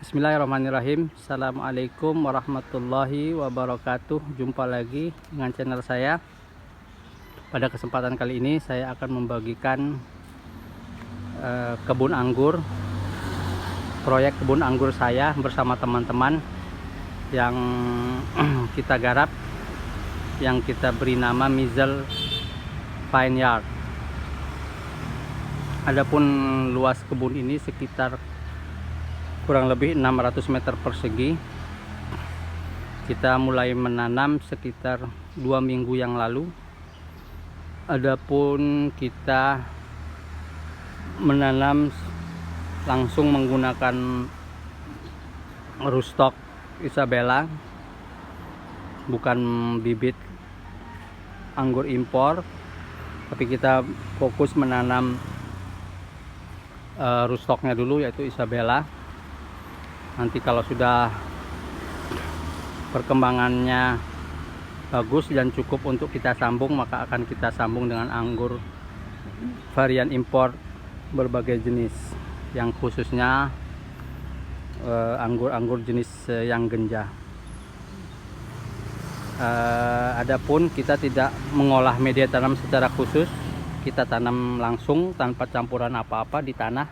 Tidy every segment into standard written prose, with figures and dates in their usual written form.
Bismillahirrahmanirrahim. Assalamualaikum warahmatullahi wabarakatuh. Jumpa lagi dengan channel saya. Pada kesempatan kali ini saya akan membagikan kebun anggur, proyek kebun anggur saya bersama teman-teman yang kita garap, yang kita beri nama Mizel Vineyard. Adapun luas kebun ini sekitar kurang lebih 600 meter persegi. Kita mulai menanam sekitar 2 minggu yang lalu. Adapun kita menanam langsung menggunakan rootstock Isabella, bukan bibit anggur impor, tapi kita fokus menanam rootstocknya dulu, yaitu Isabella. Nanti kalau sudah perkembangannya bagus dan cukup untuk kita sambung, maka akan kita sambung dengan anggur varian impor berbagai jenis, yang khususnya anggur-anggur jenis yang genja. Adapun kita tidak mengolah media tanam secara khusus, kita tanam langsung tanpa campuran apa-apa di tanah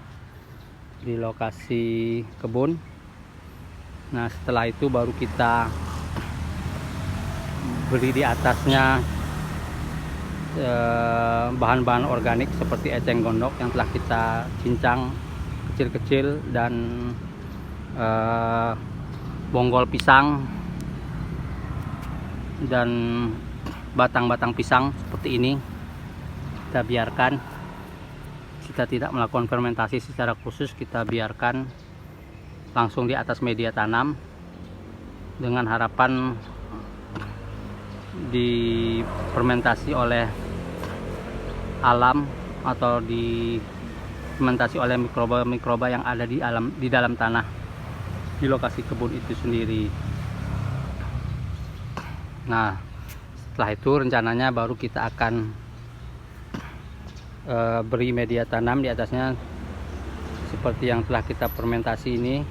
di lokasi kebun. Nah, setelah itu baru kita beri di atasnya bahan-bahan organik seperti eceng gondok yang telah kita cincang kecil-kecil, dan bonggol pisang dan batang-batang pisang seperti ini. Kita biarkan, kita tidak melakukan fermentasi secara khusus, kita biarkan langsung di atas media tanam dengan harapan difermentasi oleh alam atau difermentasi oleh mikroba-mikroba yang ada di dalam tanah di lokasi kebun itu sendiri. Nah, setelah itu rencananya baru kita akan beri media tanam di atasnya seperti yang telah kita fermentasi ini,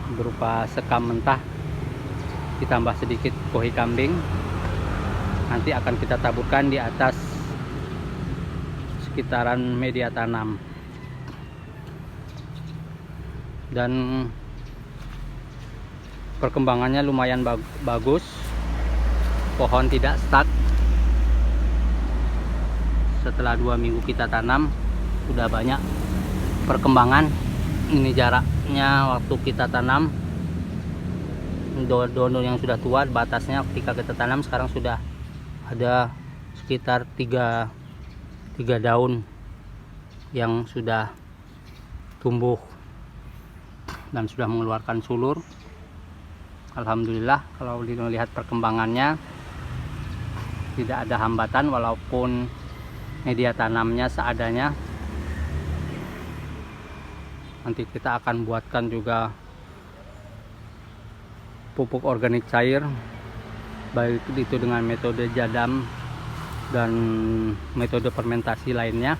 berupa sekam mentah ditambah sedikit kohi kambing. Nanti akan kita taburkan di atas sekitaran media tanam, dan perkembangannya lumayan bagus. Pohon tidak stuck. Setelah 2 minggu kita tanam sudah banyak perkembangan. Ini jaraknya waktu kita tanam, daun yang sudah tua batasnya ketika kita tanam sekarang sudah ada sekitar 3 daun yang sudah tumbuh dan sudah mengeluarkan sulur. Alhamdulillah, kalau dilihat perkembangannya tidak ada hambatan, walaupun media tanamnya seadanya. Nanti kita akan buatkan juga pupuk organik cair, baik itu dengan metode jadam dan metode fermentasi lainnya.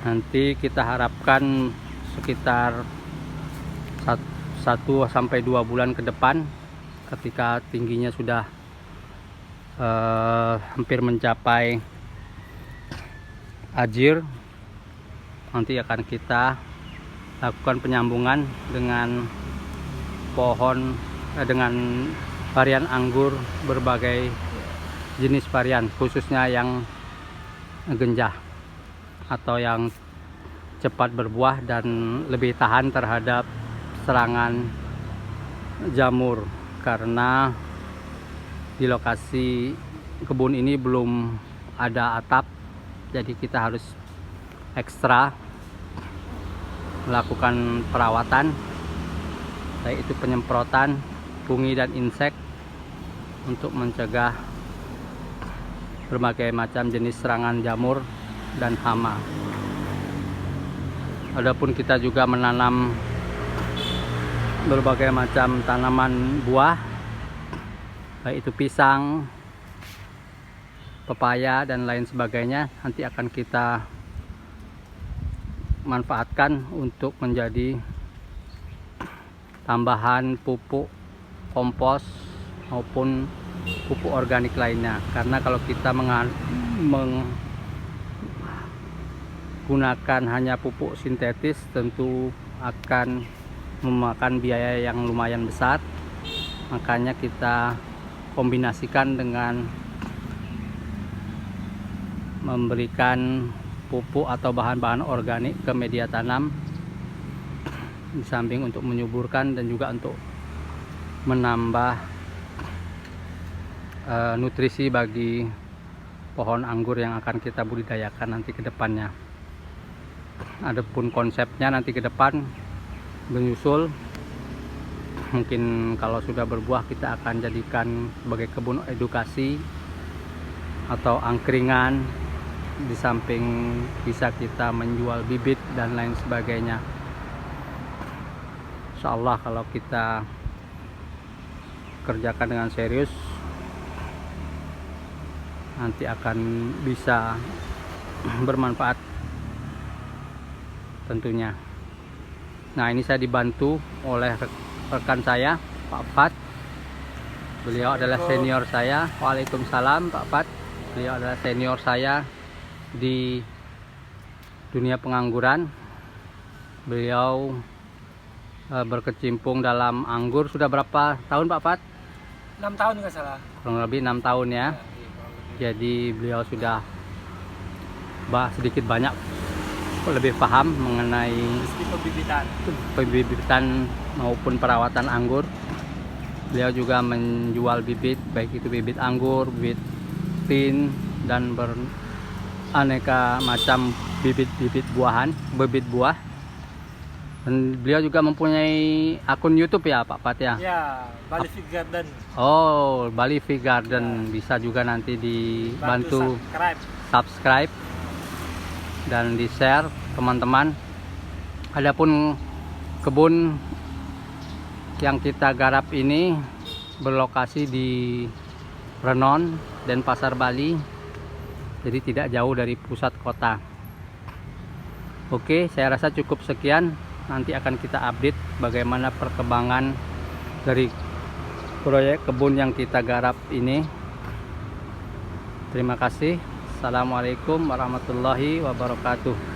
Nanti kita harapkan sekitar 1 sampai 2 bulan ke depan, ketika tingginya sudah hampir mencapai ajir, nanti akan kita lakukan penyambungan dengan pohon dengan varian anggur berbagai jenis varian, khususnya yang genjah atau yang cepat berbuah dan lebih tahan terhadap serangan jamur. Karena di lokasi kebun ini belum ada atap, jadi kita harus ekstra melakukan perawatan, baik itu penyemprotan fungi dan insek untuk mencegah berbagai macam jenis serangan jamur dan hama. Adapun kita juga menanam berbagai macam tanaman buah, baik itu pisang, pepaya dan lain sebagainya. Nanti akan kita manfaatkan untuk menjadi tambahan pupuk kompos maupun pupuk organik lainnya. Karena kalau kita menggunakan hanya pupuk sintetis tentu akan memakan biaya yang lumayan besar. Makanya kita kombinasikan dengan memberikan pupuk atau bahan-bahan organik ke media tanam, di samping untuk menyuburkan dan juga untuk menambah nutrisi bagi pohon anggur yang akan kita budidayakan nanti ke depannya. Adapun konsepnya nanti ke depan menyusul, mungkin kalau sudah berbuah kita akan jadikan sebagai kebun edukasi atau angkringan, di samping bisa kita menjual bibit dan lain sebagainya. Insya Allah kalau kita kerjakan dengan serius nanti akan bisa bermanfaat tentunya. Nah, ini saya dibantu oleh rekan saya, Pak Fat. Beliau adalah senior saya. Waalaikumsalam, Pak Fat. Beliau adalah senior saya di dunia pengangguran. Beliau berkecimpung dalam anggur sudah berapa tahun, Pak Fat? 6 tahun nggak salah. Kurang lebih 6 tahun ya. Jadi beliau sudah sedikit banyak lebih paham mengenai pembibitan maupun perawatan anggur. Beliau juga menjual bibit, baik itu bibit anggur, bibit tin, dan beraneka macam bibit buah. Dan beliau juga mempunyai akun YouTube ya, Pak Fat ya? Ya, Bali Fig Garden. Oh, Bali Fig Garden. Bisa juga nanti dibantu subscribe dan di-share teman-teman. Adapun kebun yang kita garap ini berlokasi di Renon dan Pasar Bali, jadi tidak jauh dari pusat kota. Oke, saya rasa cukup sekian. Nanti akan kita update bagaimana perkembangan dari proyek kebun yang kita garap ini. Terima kasih. Assalamualaikum warahmatullahi wabarakatuh.